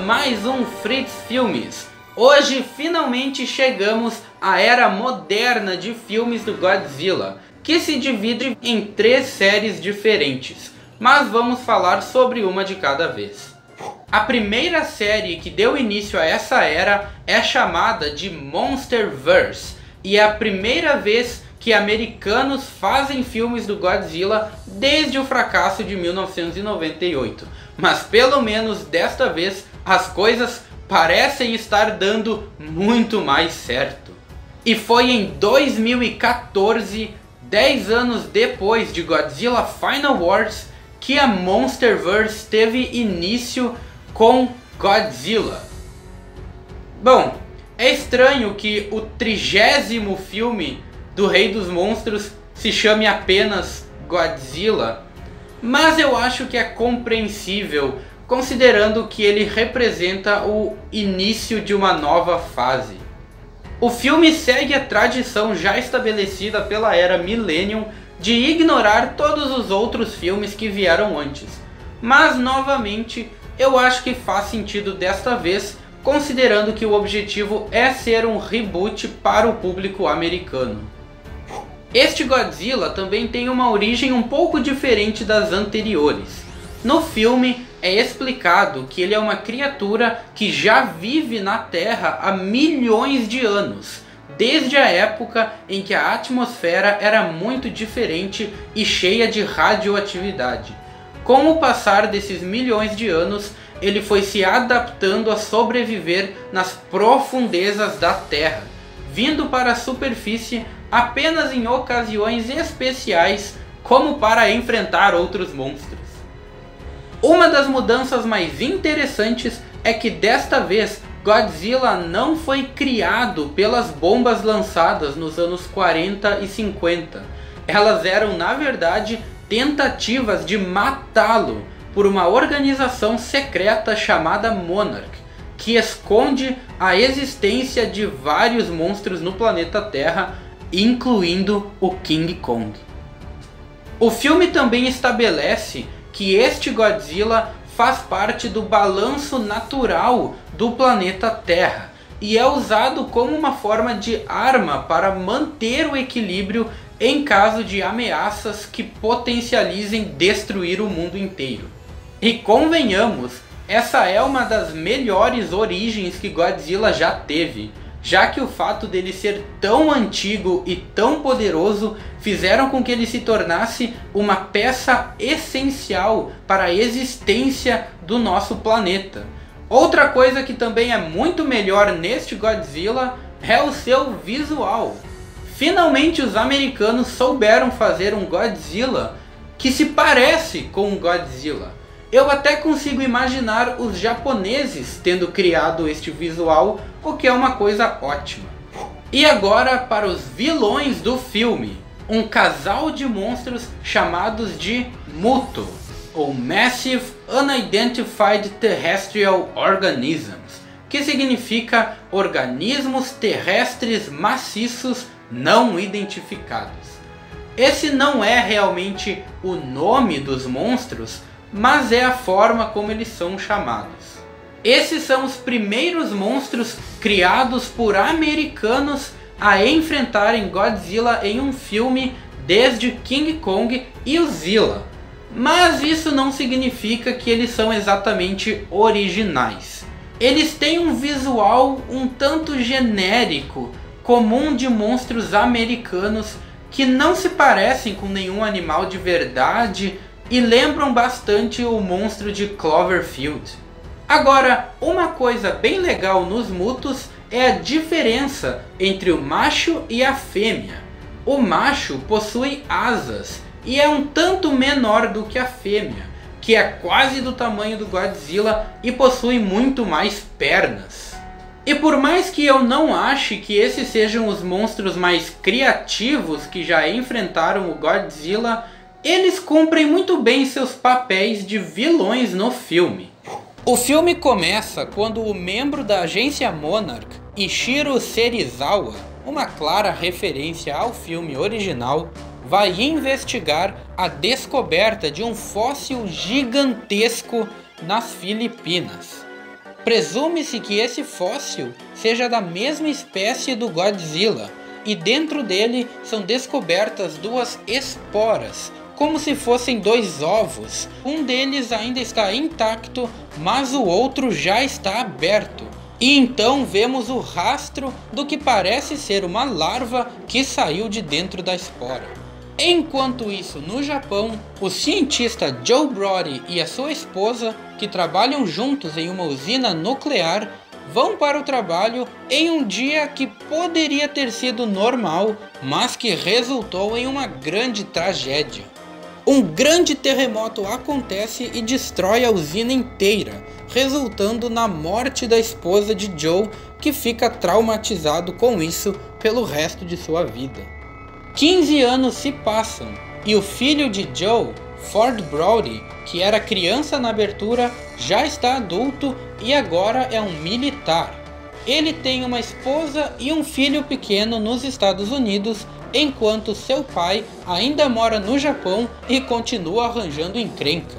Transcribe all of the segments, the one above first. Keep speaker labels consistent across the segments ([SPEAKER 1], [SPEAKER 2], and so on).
[SPEAKER 1] mais um Fritz Filmes. Hoje finalmente chegamos à era moderna de filmes do Godzilla, que se divide em 3 séries diferentes, mas vamos falar sobre uma de cada vez. A primeira série que deu início a essa era é chamada de Monsterverse, e é a primeira vez que americanos fazem filmes do Godzilla desde o fracasso de 1998. Mas pelo menos desta vez as coisas parecem estar dando muito mais certo. E foi em 2014, 10 anos depois de Godzilla Final Wars, que a Monsterverse teve início com Godzilla. Bom, é estranho que o 30º filme do Rei dos Monstros se chame apenas Godzilla, mas eu acho que é compreensível, considerando que ele representa o início de uma nova fase. O filme segue a tradição já estabelecida pela era Millennium de ignorar todos os outros filmes que vieram antes, mas novamente eu acho que faz sentido desta vez, considerando que o objetivo é ser um reboot para o público americano. Este Godzilla também tem uma origem um pouco diferente das anteriores. No filme é explicado que ele é uma criatura que já vive na Terra há milhões de anos, desde a época em que a atmosfera era muito diferente e cheia de radioatividade. Com o passar desses milhões de anos, ele foi se adaptando a sobreviver nas profundezas da Terra, vindo para a superfície apenas em ocasiões especiais, como para enfrentar outros monstros. Uma das mudanças mais interessantes é que desta vez Godzilla não foi criado pelas bombas lançadas nos anos 40 e 50. Elas eram na verdade tentativas de matá-lo por uma organização secreta chamada Monarch, que esconde a existência de vários monstros no planeta Terra, incluindo o King Kong. O filme também estabelece que este Godzilla faz parte do balanço natural do planeta Terra e é usado como uma forma de arma para manter o equilíbrio em caso de ameaças que potencializem destruir o mundo inteiro. E convenhamos, essa é uma das melhores origens que Godzilla já teve, já que o fato dele ser tão antigo e tão poderoso fizeram com que ele se tornasse uma peça essencial para a existência do nosso planeta. Outra coisa que também é muito melhor neste Godzilla é o seu visual. Finalmente os americanos souberam fazer um Godzilla que se parece com um Godzilla. Eu até consigo imaginar os japoneses tendo criado este visual, o que é uma coisa ótima. E agora para os vilões do filme. Um casal de monstros chamados de MUTO, ou Massive Unidentified Terrestrial Organisms, que significa organismos terrestres maciços não identificados. Esse não é realmente o nome dos monstros, mas é a forma como eles são chamados. Esses são os primeiros monstros criados por americanos a enfrentarem Godzilla em um filme desde King Kong e o Zilla. Mas isso não significa que eles são exatamente originais. Eles têm um visual um tanto genérico, comum de monstros americanos que não se parecem com nenhum animal de verdade e lembram bastante o monstro de Cloverfield. Agora, uma coisa bem legal nos MUTOs é a diferença entre o macho e a fêmea. O macho possui asas e é um tanto menor do que a fêmea, que é quase do tamanho do Godzilla e possui muito mais pernas. E por mais que eu não ache que esses sejam os monstros mais criativos que já enfrentaram o Godzilla, eles cumprem muito bem seus papéis de vilões no filme. O filme começa quando o membro da agência Monarch, Ishiro Serizawa, uma clara referência ao filme original, vai investigar a descoberta de um fóssil gigantesco nas Filipinas. Presume-se que esse fóssil seja da mesma espécie do Godzilla, e dentro dele são descobertas duas esporas, como se fossem dois ovos. Um deles ainda está intacto, mas o outro já está aberto. E então vemos o rastro do que parece ser uma larva que saiu de dentro da espora. Enquanto isso, no Japão, o cientista Joe Brody e a sua esposa, que trabalham juntos em uma usina nuclear, vão para o trabalho em um dia que poderia ter sido normal, mas que resultou em uma grande tragédia. Um grande terremoto acontece e destrói a usina inteira, resultando na morte da esposa de Joe, que fica traumatizado com isso pelo resto de sua vida. 15 anos se passam e o filho de Joe, Ford Brody, que era criança na abertura, já está adulto e agora é um militar. Ele tem uma esposa e um filho pequeno nos Estados Unidos, enquanto seu pai ainda mora no Japão e continua arranjando encrenca.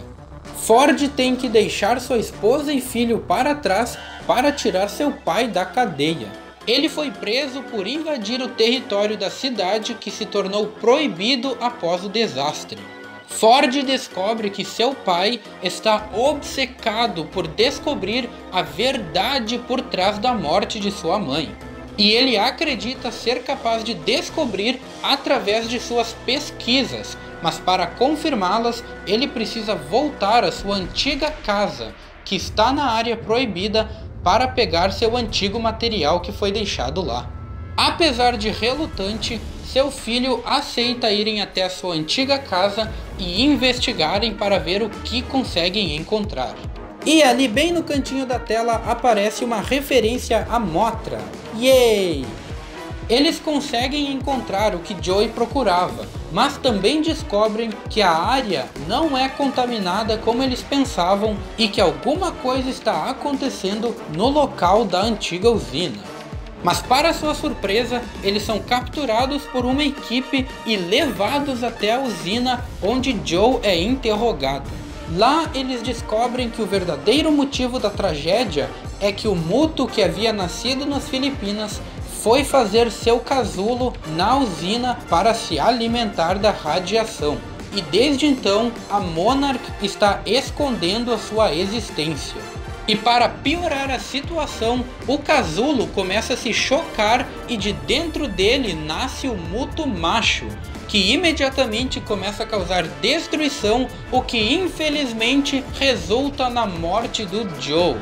[SPEAKER 1] Ford tem que deixar sua esposa e filho para trás para tirar seu pai da cadeia. Ele foi preso por invadir o território da cidade, que se tornou proibido após o desastre. Ford descobre que seu pai está obcecado por descobrir a verdade por trás da morte de sua mãe. E ele acredita ser capaz de descobrir através de suas pesquisas, mas para confirmá-las, ele precisa voltar à sua antiga casa, que está na área proibida, para pegar seu antigo material que foi deixado lá. Apesar de relutante, seu filho aceita irem até a sua antiga casa e investigarem para ver o que conseguem encontrar. E ali bem no cantinho da tela aparece uma referência a Mothra. Yay! Eles conseguem encontrar o que Joey procurava, mas também descobrem que a área não é contaminada como eles pensavam e que alguma coisa está acontecendo no local da antiga usina. Mas para sua surpresa, eles são capturados por uma equipe e levados até a usina, onde Joe é interrogado. Lá eles descobrem que o verdadeiro motivo da tragédia é que o Muto, que havia nascido nas Filipinas, foi fazer seu casulo na usina para se alimentar da radiação. E desde então, a Monarch está escondendo a sua existência. E para piorar a situação, o casulo começa a se chocar e de dentro dele nasce o Muto macho, que imediatamente começa a causar destruição, o que infelizmente resulta na morte do Joe.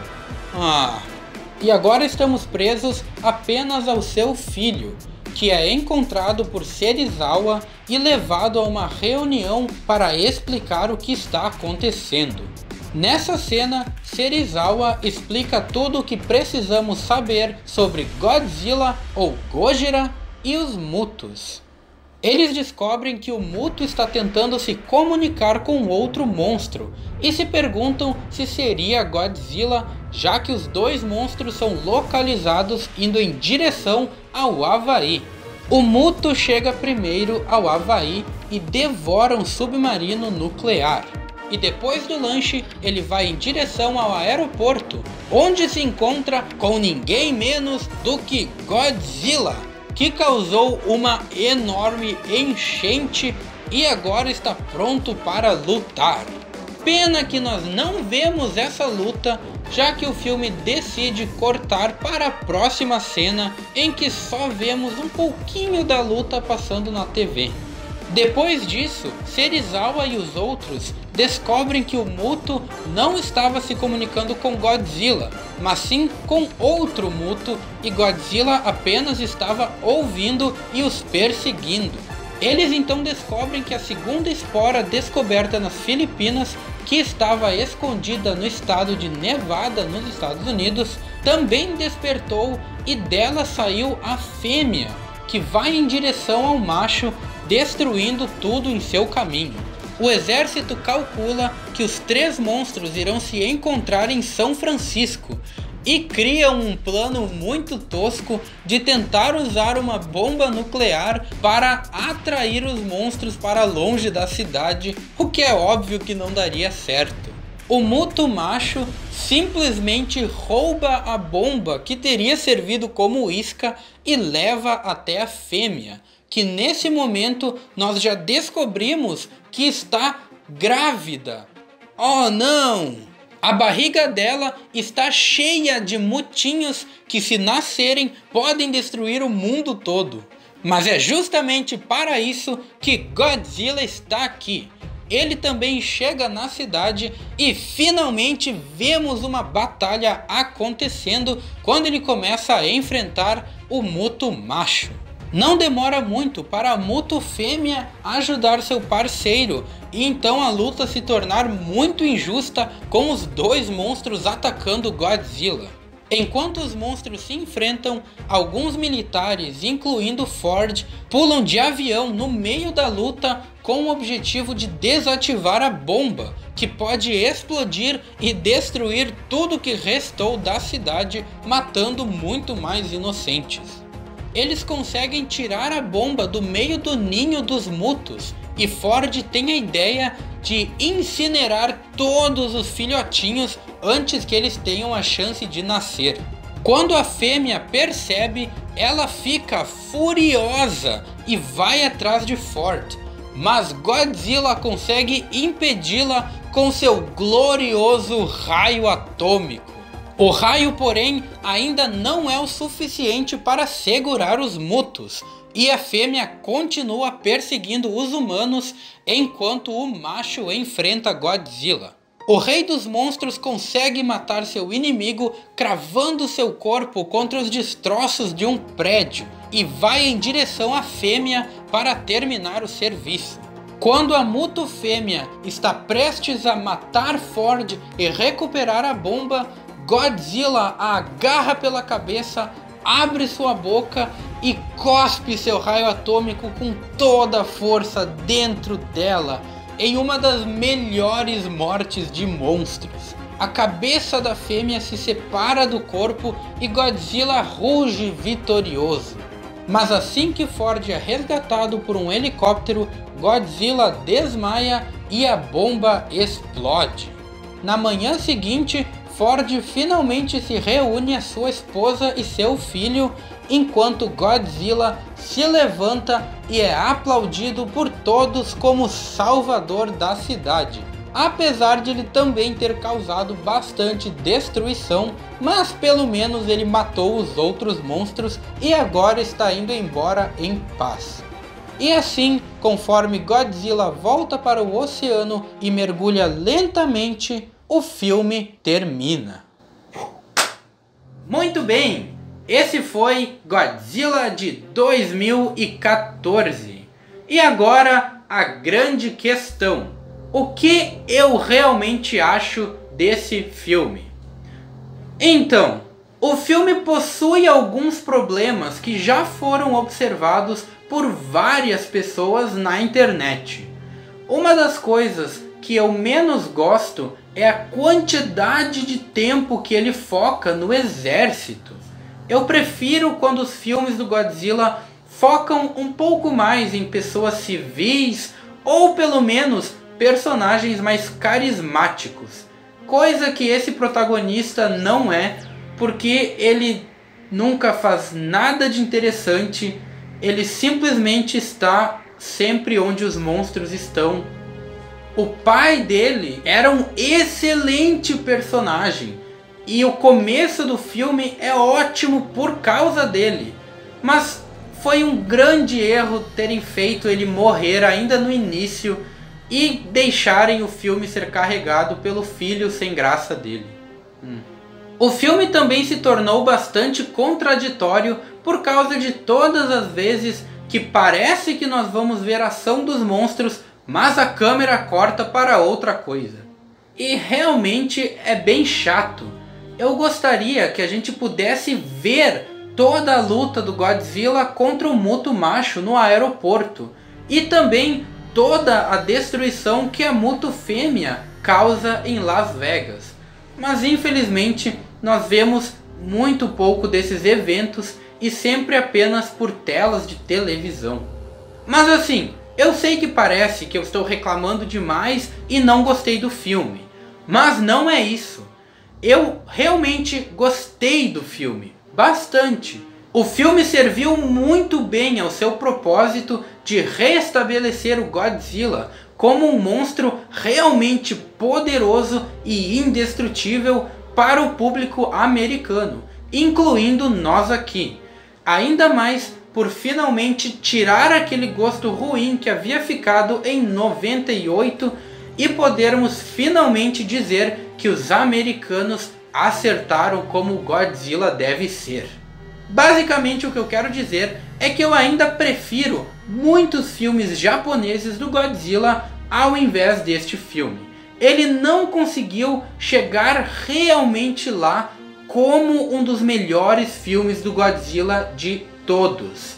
[SPEAKER 1] E agora estamos presos apenas ao seu filho, que é encontrado por Serizawa e levado a uma reunião para explicar o que está acontecendo. Nessa cena, Serizawa explica tudo o que precisamos saber sobre Godzilla ou Gojira e os Mutos. Eles descobrem que o Muto está tentando se comunicar com outro monstro e se perguntam se seria Godzilla, já que os dois monstros são localizados indo em direção ao Havaí. O Muto chega primeiro ao Havaí e devora um submarino nuclear. E depois do lanche, ele vai em direção ao aeroporto, onde se encontra com ninguém menos do que Godzilla, que causou uma enorme enchente e agora está pronto para lutar. Pena que nós não vemos essa luta, já que o filme decide cortar para a próxima cena, em que só vemos um pouquinho da luta passando na TV. Depois disso, Serizawa e os outros descobrem que o Muto não estava se comunicando com Godzilla, mas sim com outro Muto, e Godzilla apenas estava ouvindo e os perseguindo. Eles então descobrem que a segunda espora descoberta nas Filipinas, que estava escondida no estado de Nevada, nos Estados Unidos, também despertou e dela saiu a fêmea, que vai em direção ao macho, destruindo tudo em seu caminho. O exército calcula que os três monstros irão se encontrar em São Francisco e criam um plano muito tosco de tentar usar uma bomba nuclear para atrair os monstros para longe da cidade, o que é óbvio que não daria certo. O Muto macho simplesmente rouba a bomba que teria servido como isca e leva até a fêmea, que nesse momento nós já descobrimos que está grávida. Oh não! A barriga dela está cheia de mutinhos que, se nascerem, podem destruir o mundo todo. Mas é justamente para isso que Godzilla está aqui. Ele também chega na cidade e finalmente vemos uma batalha acontecendo quando ele começa a enfrentar o Muto macho. Não demora muito para a Muto fêmea ajudar seu parceiro e então a luta se tornar muito injusta, com os dois monstros atacando Godzilla. Enquanto os monstros se enfrentam, alguns militares, incluindo Ford, pulam de avião no meio da luta com o objetivo de desativar a bomba, que pode explodir e destruir tudo que restou da cidade, matando muito mais inocentes. Eles conseguem tirar a bomba do meio do ninho dos mutos, e Ford tem a ideia de incinerar todos os filhotinhos antes que eles tenham a chance de nascer. Quando a fêmea percebe, ela fica furiosa e vai atrás de Ford, mas Godzilla consegue impedi-la com seu glorioso raio atômico. O raio, porém, ainda não é o suficiente para segurar os mutos, e a fêmea continua perseguindo os humanos enquanto o macho enfrenta Godzilla. O rei dos monstros consegue matar seu inimigo cravando seu corpo contra os destroços de um prédio e vai em direção à fêmea para terminar o serviço. Quando a Muto fêmea está prestes a matar Ford e recuperar a bomba, Godzilla a agarra pela cabeça, abre sua boca e cospe seu raio atômico com toda a força dentro dela, em uma das melhores mortes de monstros. A cabeça da fêmea se separa do corpo e Godzilla ruge vitorioso. Mas assim que Ford é resgatado por um helicóptero, Godzilla desmaia e a bomba explode. Na manhã seguinte, Ford finalmente se reúne a sua esposa e seu filho, enquanto Godzilla se levanta e é aplaudido por todos como salvador da cidade. Apesar de ele também ter causado bastante destruição, mas pelo menos ele matou os outros monstros e agora está indo embora em paz. E assim, conforme Godzilla volta para o oceano e mergulha lentamente, o filme termina. Muito bem, esse foi Godzilla de 2014. E agora a grande questão: o que eu realmente acho desse filme? Então, o filme possui alguns problemas que já foram observados por várias pessoas na internet. Uma das coisas que eu menos gosto é a quantidade de tempo que ele foca no exército. Eu prefiro quando os filmes do Godzilla focam um pouco mais em pessoas civis ou pelo menos personagens mais carismáticos. Coisa que esse protagonista não é, porque ele nunca faz nada de interessante, ele simplesmente está sempre onde os monstros estão. O pai dele era um excelente personagem e o começo do filme é ótimo por causa dele, mas foi um grande erro terem feito ele morrer ainda no início e deixarem o filme ser carregado pelo filho sem graça dele. O filme também se tornou bastante contraditório por causa de todas as vezes que parece que nós vamos ver a ação dos monstros, mas a câmera corta para outra coisa. E realmente é bem chato. Eu gostaria que a gente pudesse ver toda a luta do Godzilla contra o Muto macho no aeroporto. E também toda a destruição que a Muto fêmea causa em Las Vegas. Mas infelizmente nós vemos muito pouco desses eventos e sempre apenas por telas de televisão. Mas assim, eu sei que parece que eu estou reclamando demais e não gostei do filme. Mas não é isso. Eu realmente gostei do filme, bastante. O filme serviu muito bem ao seu propósito de restabelecer o Godzilla como um monstro realmente poderoso e indestrutível para o público americano, incluindo nós aqui. Ainda mais por finalmente tirar aquele gosto ruim que havia ficado em 98 e podermos finalmente dizer que os americanos acertaram como o Godzilla deve ser. Basicamente o que eu quero dizer é que eu ainda prefiro muitos filmes japoneses do Godzilla ao invés deste filme. Ele não conseguiu chegar realmente lá como um dos melhores filmes do Godzilla de todos.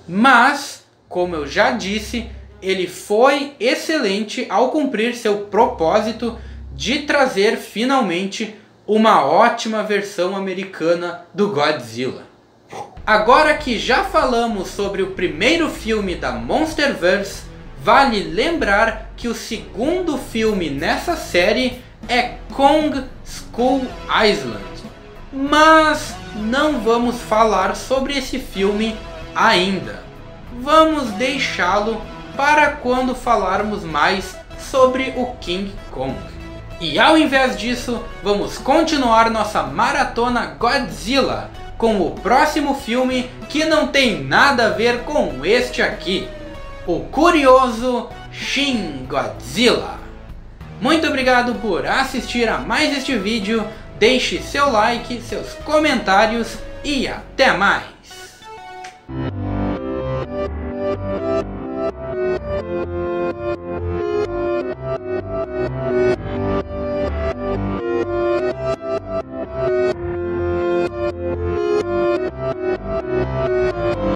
[SPEAKER 1] Mas, como eu já disse, ele foi excelente ao cumprir seu propósito de trazer finalmente uma ótima versão americana do Godzilla. Agora que já falamos sobre o primeiro filme da Monsterverse, vale lembrar que o segundo filme nessa série é Kong Skull Island. Mas não vamos falar sobre esse filme ainda. Vamos deixá-lo para quando falarmos mais sobre o King Kong. E ao invés disso, vamos continuar nossa maratona Godzilla com o próximo filme que não tem nada a ver com este aqui, o curioso Shin Godzilla. Muito obrigado por assistir a mais este vídeo, deixe seu like, seus comentários e até mais!